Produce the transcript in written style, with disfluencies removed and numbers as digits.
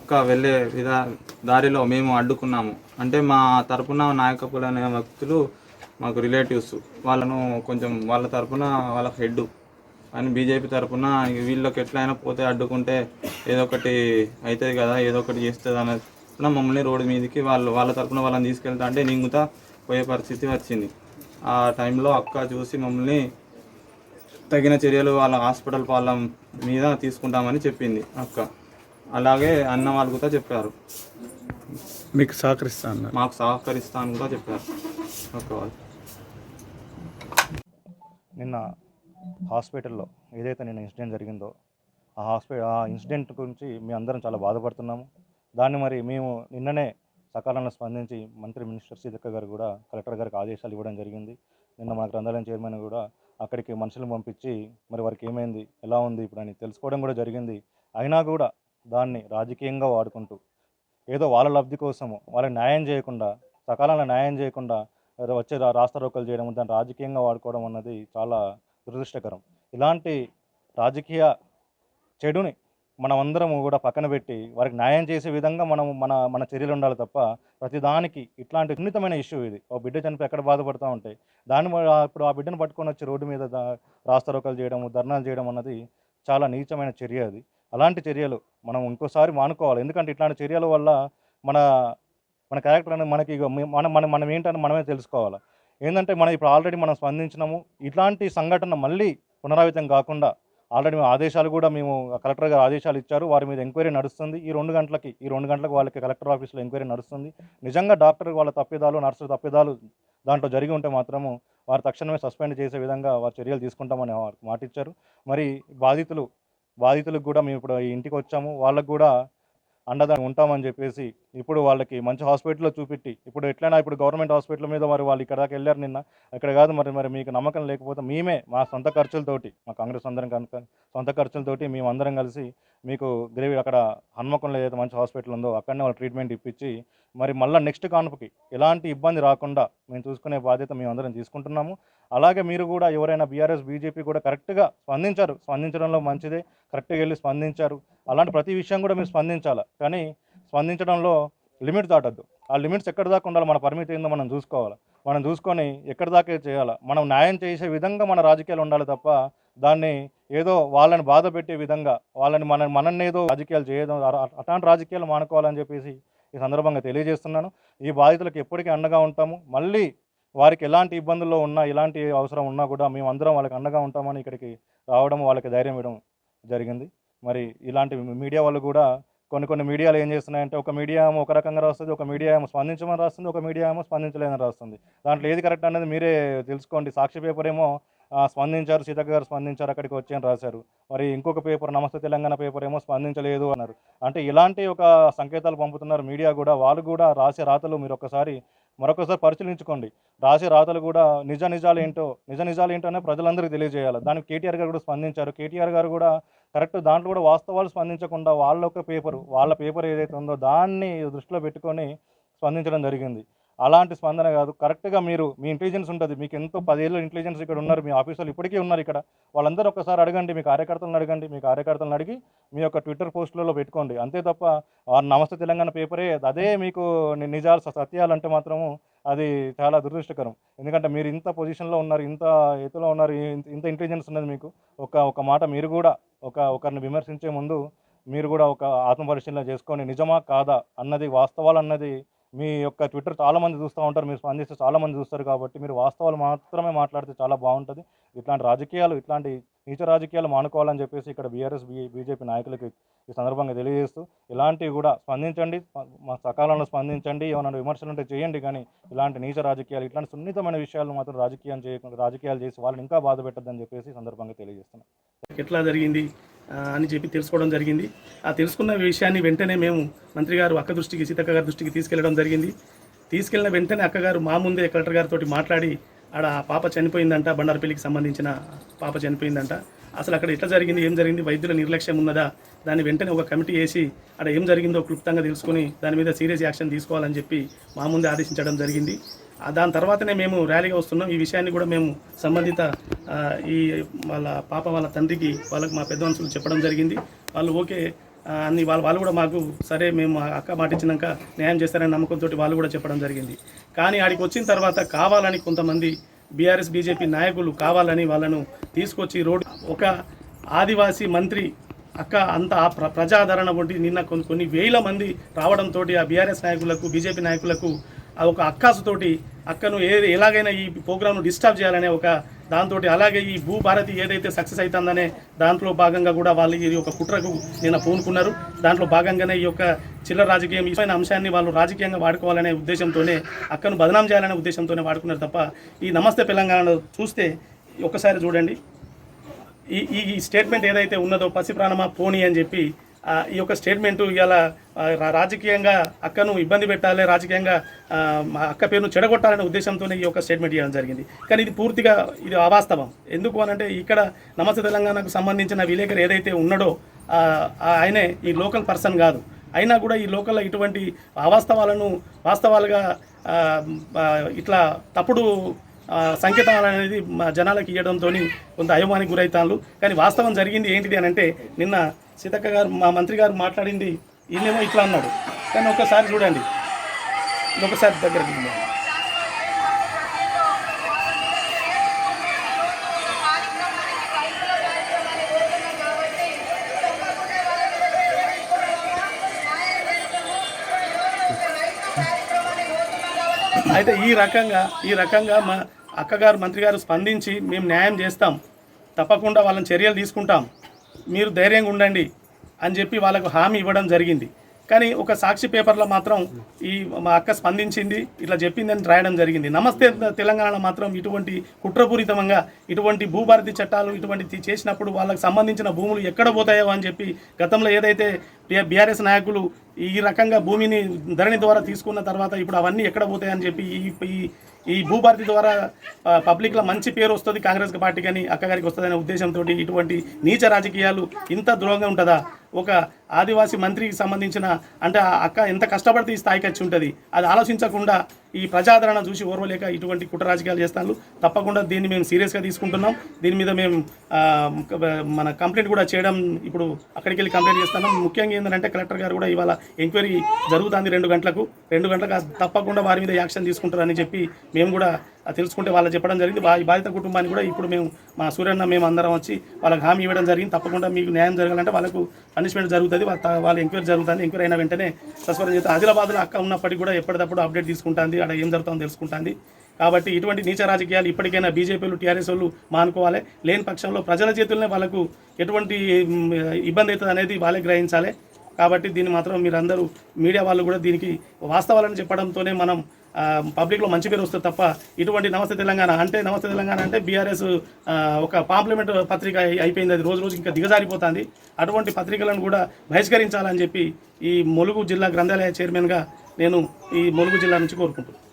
అక్క వెళ్ళే దారిలో మేము అడ్డుకున్నాము. అంటే మా తరపున నాయకపులు అనే వ్యక్తులు మాకు రిలేటివ్స్, వాళ్ళను కొంచెం వాళ్ళ తరపున వాళ్ళ హెడ్ అని బీజేపీ తరపున వీళ్ళకి ఎట్లయినా పోతే అడ్డుకుంటే ఏదో ఒకటి అవుతుంది కదా, ఏదో ఒకటి చేస్తుంది అన్న మమ్మల్ని రోడ్డు మీదకి వాళ్ళ తరపున వాళ్ళని తీసుకెళ్తా అంటే నింగుతా పోయే పరిస్థితి వచ్చింది. ఆ టైంలో అక్క చూసి మమ్మల్ని తగిన చర్యలు వాళ్ళ హాస్పిటల్ వాళ్ళ మీద తీసుకుంటామని చెప్పింది అక్క. అలాగే అన్న వాళ్ళు కూడా చెప్పారు, మీకు సహకరిస్తాను, మాకు సహకరిస్తా అని కూడా చెప్పారు అక్క వాళ్ళు. నిన్న హాస్పిటల్లో ఏదైతే నిన్న ఇన్సిడెంట్ జరిగిందో ఆ ఇన్సిడెంట్ గురించి మేము అందరం చాలా బాధపడుతున్నాము. దాన్ని మరి మేము నిన్ననే సకాలంలో స్పందించి మంత్రి మినిస్టర్ సీతక్క గారు కూడా కలెక్టర్ గారికి ఆదేశాలు ఇవ్వడం జరిగింది. నిన్న మన గ్రంథాలయం చైర్మన్ కూడా అక్కడికి మనుషులను పంపించి మరి వారికి ఏమైంది, ఎలా ఉంది ఇప్పుడు అని తెలుసుకోవడం కూడా జరిగింది. అయినా కూడా దాన్ని రాజకీయంగా వాడుకుంటూ ఏదో వాళ్ళ లబ్ధి కోసము వాళ్ళకి న్యాయం చేయకుండా, సకాలంలో న్యాయం చేయకుండా వచ్చే రాస్తారోకలు చేయడం, దాన్ని రాజకీయంగా వాడుకోవడం అన్నది చాలా దురదృష్టకరం. ఇలాంటి రాజకీయ చెడుని మనమందరము కూడా పక్కన పెట్టి వారికి న్యాయం చేసే విధంగా మన మన చర్యలు ఉండాలి తప్ప ప్రతిదానికి ఇట్లాంటి సున్నితమైన ఇష్యూ ఇది. ఓ బిడ్డ చనిపోయి ఎక్కడ బాధపడుతూ ఉంటాయి, దాన్ని ఇప్పుడు ఆ బిడ్డను పట్టుకొని వచ్చి రోడ్డు మీద రాస్తారోకలు చేయడం, ధర్నాలు చేయడం అన్నది చాలా నీచమైన చర్య అది. అలాంటి చర్యలు మనం ఇంకోసారి మానుకోవాలి. ఎందుకంటే ఇట్లాంటి చర్యల వల్ల మన మన క్యారెక్టర్ అనేది మనకి మనం ఏంటని మనమే తెలుసుకోవాలి. ఏంటంటే మనం ఇప్పుడు ఆల్రెడీ మనం స్పందించినాము. ఇట్లాంటి సంఘటన మళ్ళీ పునరావృతం కాకుండా ఆల్రెడీ ఆదేశాలు కూడా మేము కలెక్టర్ గారు ఆదేశాలు ఇచ్చారు. వారి మీద ఎంక్వైరీ నడుస్తుంది. ఈ 2 గంటలకు వాళ్ళకి కలెక్టర్ ఆఫీస్లో ఎంక్వైరీ నడుస్తుంది. నిజంగా డాక్టర్ వాళ్ళ తప్పిదాలు, నర్సుల తప్పిదాలు దాంట్లో జరిగి ఉంటే మాత్రము వారు తక్షణమే సస్పెండ్ చేసే విధంగా వారు చర్యలు తీసుకుంటామని మాట ఇచ్చారు. మరి బాధితులకు కూడా మేము ఇప్పుడు ఇంటికి వచ్చాము. వాళ్ళకు కూడా అండదాన్ని ఉంటామని చెప్పేసి ఇప్పుడు వాళ్ళకి మంచి హాస్పిటల్లో చూపెట్టి, ఇప్పుడు ఎట్లయినా ఇప్పుడు గవర్నమెంట్ హాస్పిటల్ మీద మరి వాళ్ళు ఇక్కడ దాకా వెళ్ళారు నిన్న. ఇక్కడ కాదు మరి మీకు నమ్మకం లేకపోతే మేమే మా సొంత ఖర్చులతోటి, మా కాంగ్రెస్ అందరం కనుక సొంత ఖర్చులతోటి మేము అందరం కలిసి మీకు అక్కడ హన్మకొండలో ఏదైతే మంచి హాస్పిటల్ ఉందో అక్కడనే వాళ్ళు ట్రీట్మెంట్ ఇప్పించి మరి మళ్ళీ నెక్స్ట్ కాన్పుకి ఎలాంటి ఇబ్బంది రాకుండా మేము చూసుకునే బాధ్యత మేము అందరం తీసుకుంటున్నాము. అలాగే మీరు కూడా ఎవరైనా బీఆర్ఎస్ బీజేపీ కూడా కరెక్ట్గా స్పందించడంలో మంచిదే, కరెక్ట్గా వెళ్ళి స్పందించారు. అలాంటి ప్రతి విషయం కూడా మీరు స్పందించాలి. కానీ స్పందించడంలో లిమిట్ దాటద్దు. ఆ లిమిట్స్ ఎక్కడి దాకా ఉండాలి, మన పరిమితి ఏందో మనం చూసుకోవాలి. మనం చూసుకొని ఎక్కడి దాకా చేయాలి, మనం న్యాయం చేసే విధంగా మన రాజకీయాలు ఉండాలి తప్ప దాన్ని ఏదో వాళ్ళని బాధ పెట్టే విధంగా మనల్ని ఏదో రాజకీయాలు చేయడం, అట్లాంటి రాజకీయాలు మానుకోవాలని చెప్పేసి ఈ సందర్భంగా తెలియజేస్తున్నాను. ఈ బాధితులకు ఎప్పటికీ అండగా ఉంటాము. మళ్ళీ వారికి ఎలాంటి ఇబ్బందుల్లో ఉన్నా, ఎలాంటి అవసరం ఉన్నా కూడా మేము అందరం వాళ్ళకి అండగా ఉంటామని ఇక్కడికి రావడం, వాళ్ళకి ధైర్యం ఇవ్వడం జరిగింది. మరి ఇలాంటి మీడియా వాళ్ళు కూడా కొన్ని మీడియాలు ఏం చేస్తున్నాయంటే, ఒక మీడియా ఏమో ఒక రకంగా రాస్తుంది, ఒక మీడియా ఏమో స్పందించమని రాస్తుంది, ఒక మీడియా ఏమో స్పందించలేదని రాస్తుంది. దాంట్లో ఏది కరెక్ట్ అనేది మీరే తెలుసుకోండి. సాక్షి పేపర్ ఏమో స్పందించారు, సీతక్క గారు స్పందించారు, అక్కడికి వచ్చి అని రాశారు. మరి ఇంకొక పేపర్ నమస్తే తెలంగాణ పేపర్ ఏమో స్పందించలేదు అన్నారు. అంటే ఇలాంటి ఒక సంకేతాలు పంపుతున్నారు మీడియా కూడా. వాళ్ళు కూడా రాసే రాతలు మీరు మరొకసారి పరిశీలించుకోండి. రాసే రాతలు కూడా నిజ నిజాలు ఏంటో అనే ప్రజలందరికీ తెలియజేయాలి. దానికి కేటీఆర్ గారు కూడా స్పందించారు. కేటీఆర్ గారు కూడా కరెక్ట్ దాంట్లో కూడా వాస్తవాలు స్పందించకుండా వాళ్ళ పేపర్ ఏదైతే ఉందో దాన్ని దృష్టిలో పెట్టుకొని స్పందించడం జరిగింది. అలాంటి స్పందన కాదు. కరెక్ట్గా మీ ఇంటెలిజెన్స్ ఉంటుంది, మీకు ఎంతో 10 ఏళ్ళ ఇంటెలిజెన్స్ ఇక్కడ ఉన్నారు, మీ ఆఫీసర్లు ఇప్పటికీ ఉన్నారు ఇక్కడ. వాళ్ళందరూ ఒకసారి అడగండి, మీ కార్యకర్తలను అడిగి మీ యొక్క ట్విట్టర్ పోస్టులలో పెట్టుకోండి. అంతే తప్ప నమస్తే తెలంగాణ పేపరే అదే మీకు నిజాలు సత్యాలు అంటే మాత్రము అది చాలా దురదృష్టకరం. ఎందుకంటే మీరు ఇంత పొజిషన్లో ఉన్నారు, ఇంత ఎత్తులో ఉన్నారు, ఇంత ఇంటెలిజెన్స్ ఉన్నది మీకు. ఒక మాట మీరు కూడా ఒకరిని విమర్శించే ముందు మీరు కూడా ఒక ఆత్మపరిశీలన చేసుకొని నిజమా కాదా అన్నది, వాస్తవాలు అన్నది మీ యొక్క ట్విట్టర్ చాలామంది చూస్తూ ఉంటారు, మీరు స్పందిస్తే చాలామంది చూస్తారు. కాబట్టి మీరు వాస్తవాలు మాత్రమే మాట్లాడితే చాలా బాగుంటుంది. ఇట్లాంటి నీచ రాజకీయాలు మానుకోవాలని చెప్పేసి ఇక్కడ బీఆర్ఎస్ బీజేపీ నాయకులకి ఈ సందర్భంగా తెలియజేస్తూ, ఇలాంటివి కూడా స్పందించండి, సకాలంలో స్పందించండి, ఏమైనా విమర్శలు ఉంటే చేయండి. కానీ ఇలాంటి నీచ రాజకీయాలు, ఇట్లాంటి సున్నితమైన విషయాలు మాత్రం రాజకీయాలు చేసి వాళ్ళని ఇంకా బాధ పెట్టద్దని చెప్పేసి సందర్భంగా తెలియజేస్తున్నాను. ఎట్లా జరిగింది అని చెప్పి తెలుసుకోవడం జరిగింది. ఆ తెలుసుకున్న విషయాన్ని వెంటనే మేము మంత్రి గారు అక్క దృష్టికి, సీతక్క గారి దృష్టికి తీసుకెళ్లడం జరిగింది. తీసుకెళ్లిన వెంటనే అక్కగారు మా ముందే కలెక్టర్ గారితో మాట్లాడి, ఆడ పాప చనిపోయిందంట, బండారపల్లికి సంబంధించిన పాప చనిపోయిందంట, అసలు అక్కడ ఎట్లా జరిగింది, ఏం జరిగింది, వైద్యుల నిర్లక్ష్యం ఉన్నదా, దాన్ని వెంటనే ఒక కమిటీ వేసి అక్కడ ఏం జరిగిందో క్లుప్తంగా తెలుసుకుని దాని మీద సీరియస్ యాక్షన్ తీసుకోవాలని చెప్పి మా ముందే ఆదేశించడం జరిగింది. దాని తర్వాతనే మేము ర్యాలీగా వస్తున్నాం. ఈ విషయాన్ని కూడా మేము సంబంధిత వాళ్ళ పాప వాళ్ళ తండ్రికి, వాళ్ళకి మా పెద్ద మనుషులు చెప్పడం జరిగింది. వాళ్ళు ఓకే అని వాళ్ళు కూడా మాకు సరే మేము అక్క మాట ఇచ్చినాక న్యాయం చేస్తారనే నమ్మకంతో వాళ్ళు కూడా చెప్పడం జరిగింది. కానీ ఆడికి వచ్చిన తర్వాత కావాలని కొంతమంది బీఆర్ఎస్ బీజేపీ నాయకులు కావాలని వాళ్ళను తీసుకొచ్చి రోడ్ ఒక ఆదివాసీ మంత్రి అక్క అంత ప్రజాదరణ వంటి నిన్న కొన్ని వేల మంది రావడంతో ఆ బీఆర్ఎస్ నాయకులకు బీజేపీ నాయకులకు ఒక అక్కాసుతోటి అక్కను ఎలాగైనా ఈ ప్రోగ్రామ్ను డిస్టర్బ్ చేయాలనే ఒక దాంతో అలాగే ఈ భూభారతి ఏదైతే సక్సెస్ అవుతుందనే దాంట్లో భాగంగా కూడా వాళ్ళు ఈ యొక్క కుట్రకు నిన్న పూనుకున్నారు. దాంట్లో భాగంగానే ఈ యొక్క చిల్లర రాజకీయం ఇష్టమైన అంశాన్ని వాళ్ళు రాజకీయంగా వాడుకోవాలనే ఉద్దేశంతోనే అక్కను బదనాం చేయాలనే ఉద్దేశంతోనే వాడుకున్నారు తప్ప ఈ నమస్తే తెలంగాణలో చూస్తే ఒకసారి చూడండి ఈ స్టేట్మెంట్ ఏదైతే ఉన్నదో పసి ప్రాణమా పోనీ అని చెప్పి ఈ యొక్క స్టేట్మెంటు ఇలా రాజకీయంగా అక్కను ఇబ్బంది పెట్టాలి, రాజకీయంగా అక్క పేరును చెడగొట్టాలనే ఉద్దేశంతోనే ఈ యొక్క స్టేట్మెంట్ ఇవ్వడం జరిగింది. కానీ ఇది పూర్తిగా ఇది అవాస్తవం. ఎందుకు అనంటే ఇక్కడ నమస్తే తెలంగాణకు సంబంధించిన విలేకరు ఏదైతే ఉన్నాడో ఆయనే ఈ లోకల్ పర్సన్ కాదు. అయినా కూడా ఈ లోకల్లో ఇటువంటి అవాస్తవాలను వాస్తవాలుగా ఇట్లా తప్పుడు సంకేతాలు అనేది జనాలకు ఇవ్వడంతో కొంత అయోమానికి గురవుతాను. కానీ వాస్తవం జరిగింది ఏంటిది అని అంటే నిన్న సీతక్క గారు మా మంత్రి గారు మాట్లాడింది ఈయనేమో ఇట్లా అన్నాడు. కానీ ఒకసారి చూడండి, ఒకసారి దగ్గరికి అయితే ఈ రకంగా మా అక్కగారు మంత్రి గారు స్పందించి మేము న్యాయం చేస్తాం, తప్పకుండా వాళ్ళని చర్యలు తీసుకుంటాం, మీరు ధైర్యంగా ఉండండి అని చెప్పి వాళ్ళకు హామీ ఇవ్వడం జరిగింది. కానీ ఒక సాక్షి పేపర్లో మాత్రం మా అక్క స్పందించింది, ఇట్లా చెప్పిందని రాయడం జరిగింది. నమస్తే తెలంగాణలో మాత్రం ఇటువంటి కుట్రపూరితంగా ఇటువంటి భూభారతి చట్టాలు ఇటువంటి చేసినప్పుడు వాళ్ళకి సంబంధించిన భూములు ఎక్కడ పోతాయో అని చెప్పి గతంలో ఏదైతే బీఆర్ఎస్ నాయకులు ఈ రకంగా భూమిని ధరణి ద్వారా తీసుకున్న తర్వాత ఇప్పుడు అవన్నీ ఎక్కడ పోతాయని చెప్పి ఈ భూభారతి ద్వారా పబ్లిక్లో మంచి పేరు వస్తుంది కాంగ్రెస్ పార్టీ కానీ అక్కగారికి వస్తుందనే ఉద్దేశంతో ఇటువంటి నీచ రాజకీయాలు ఇంత దూరంగా ఉంటుందా? ఒక ఆదివాసీ మంత్రికి సంబంధించిన అంటే అక్క ఎంత కష్టపడితే ఈ స్థాయికి వచ్చి ఉంటుంది, అది ఆలోచించకుండా ఈ ప్రజాదరణ చూసి ఓర్వలేక ఇటువంటి కుట్ర రాజకీయాలు చేస్తాను. తప్పకుండా దీన్ని మేము సీరియస్గా తీసుకుంటున్నాం. దీని మీద మేము మన కంప్లైంట్ కూడా చేయడం, ఇప్పుడు అక్కడికి వెళ్ళి కంప్లైంట్ చేస్తున్నాం. ముఖ్యంగా ఏంటంటే కలెక్టర్ గారు కూడా ఇవాళ ఎంక్వైరీ జరుగుతుంది 2 గంటలకు తప్పకుండా వారి మీద యాక్షన్ తీసుకుంటారని చెప్పి మేము కూడా తెలుసుకుంటే వాళ్ళు చెప్పడం జరిగింది. ఈ బాధిత కుటుంబాన్ని కూడా ఇప్పుడు మేము మా సూర్యన్న మేము అందరం వచ్చి వాళ్ళకి హామీ ఇవ్వడం జరిగింది. తప్పకుండా మీకు న్యాయం జరగాలంటే వాళ్ళకు పనిష్మెంట్ జరుగుతుంది, వాళ్ళ ఎంక్వైరీ జరుగుతుంది. ఎంక్వైరీ అయిన వెంటనే సస్పెండ్ చేస్తే ఆదిలాబాద్లో అక్క ఉన్నప్పటికీ కూడా ఎప్పటికప్పుడు అప్డేట్ తీసుకుంటుంది, అక్కడ ఏం జరుగుతుందో తెలుసుకుంటుంది. కాబట్టి ఇటువంటి నీచ రాజకీయాలు ఇప్పటికైనా బీజేపీలు టీఆర్ఎస్ వాళ్ళు మానుకోవాలి. లేని పక్షంలో ప్రజల చేతుల్లోనే వాళ్ళకు ఎటువంటి ఇబ్బంది అవుతుంది అనేది వాళ్ళే గ్రహించాలి. కాబట్టి దీన్ని మాత్రం మీరందరూ మీడియా వాళ్ళు కూడా దీనికి వాస్తవాలను చెప్పడంతోనే మనం పబ్లిక్లో మంచి పేరు వస్తుంది తప్ప ఇటువంటి నమస్తే తెలంగాణ అంటే బీఆర్ఎస్ ఒక పాంప్లిమెంట్ పత్రిక అయిపోయింది, అది రోజు ఇంకా దిగజారిపోతుంది. అటువంటి పత్రికలను కూడా బహిష్కరించాలని చెప్పి ఈ ములుగు జిల్లా గ్రంథాలయ చైర్మన్గా నేను ఈ ములుగు జిల్లా నుంచి కోరుకుంటున్నాను.